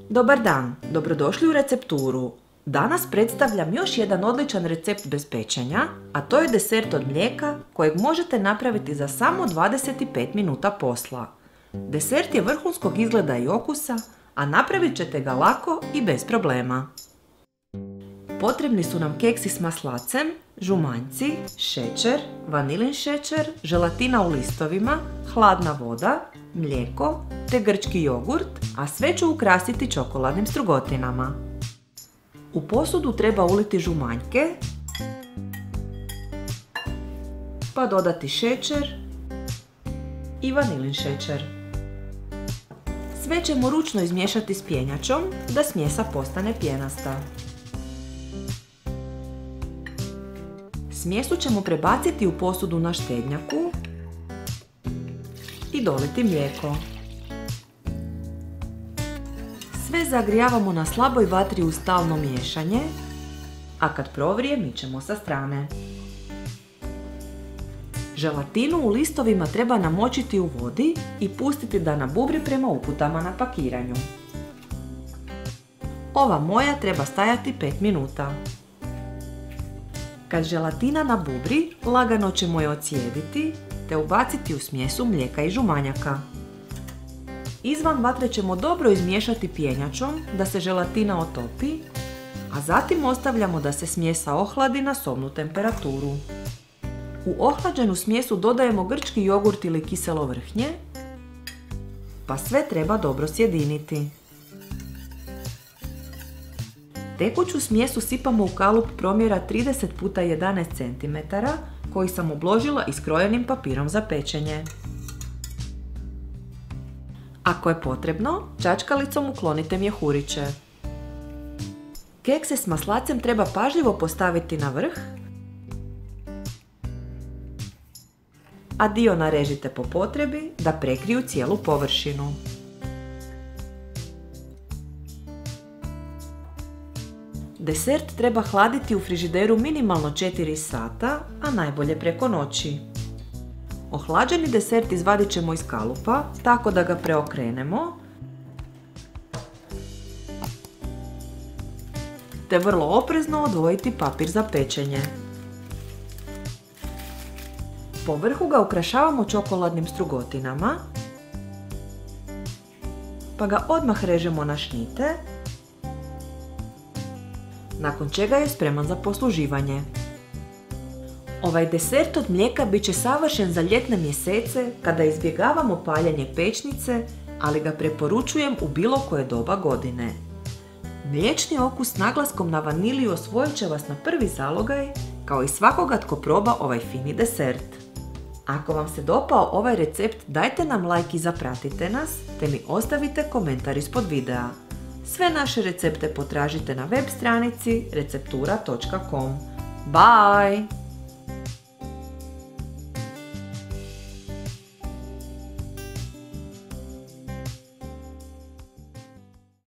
Dobar dan, dobrodošli u recepturu. Danas predstavljam još jedan odličan recept bez pečenja, a to je desert od mlijeka kojeg možete napraviti za samo 25 minuta posla. Desert je vrhunskog izgleda i okusa, a napravit ćete ga lako i bez problema. Potrebni su nam keksi s maslacem, žumanjci, šećer, vanilin šećer, želatina u listovima, hladna voda, mlijeko te grčki jogurt, a sve ću ukrasiti čokoladnim strugotinama. U posudu treba uliti žumanjke, pa dodati šećer i vanilin šećer. Sve ćemo ručno izmiješati s pjenjačom da smjesa postane pjenasta. Smjesu ćemo prebaciti u posudu na štednjaku i doliti mlijeko. Sve zagrijavamo na slaboj vatri uz stalno miješanje, a kad provrije mičemo sa strane. Želatinu u listovima treba namočiti u vodi i pustiti da nabubri prema uputama na pakiranju. Ova moja treba stajati 5 minuta. Kad želatina nabubri, lagano ćemo je ocijediti te ubaciti u smjesu mlijeka i žumanjaka. Izvan vatre ćemo dobro izmiješati pjenjačom da se želatina otopi, a zatim ostavljamo da se smjesa ohladi na sobnu temperaturu. U ohlađenu smjesu dodajemo grčki jogurt ili kiselo vrhnje, pa sve treba dobro sjediniti. Tekuću smjesu sipamo u kalup promjera 30 x 11 cm koji sam obložila iskrojenim papirom za pečenje. Ako je potrebno, čačkalicom uklonite mjehuriće. Kekse s maslacem treba pažljivo postaviti na vrh, a dio narežite po potrebi da prekriju cijelu površinu. Desert treba hladiti u frižideru minimalno 4 sata, a najbolje preko noći. Ohlađeni desert izvadit ćemo iz kalupa tako da ga preokrenemo, te vrlo oprezno odvojiti papir za pečenje. Po vrhu ga ukrašavamo čokoladnim strugotinama, pa ga odmah režemo na šnite, nakon čega je spreman za posluživanje. Ovaj desert od mlijeka bit će savršen za ljetne mjesece kada izbjegavamo paljenje pećnice, ali ga preporučujem u bilo koje doba godine. Mliječni okus s naglaskom na vaniliju osvojit će vas na prvi zalogaj, kao i svakoga tko proba ovaj fini desert. Ako vam se dopao ovaj recept, dajte nam like i zapratite nas, te mi ostavite komentar ispod videa. Sve naše recepte potražite na web stranici receptura.com. Bye!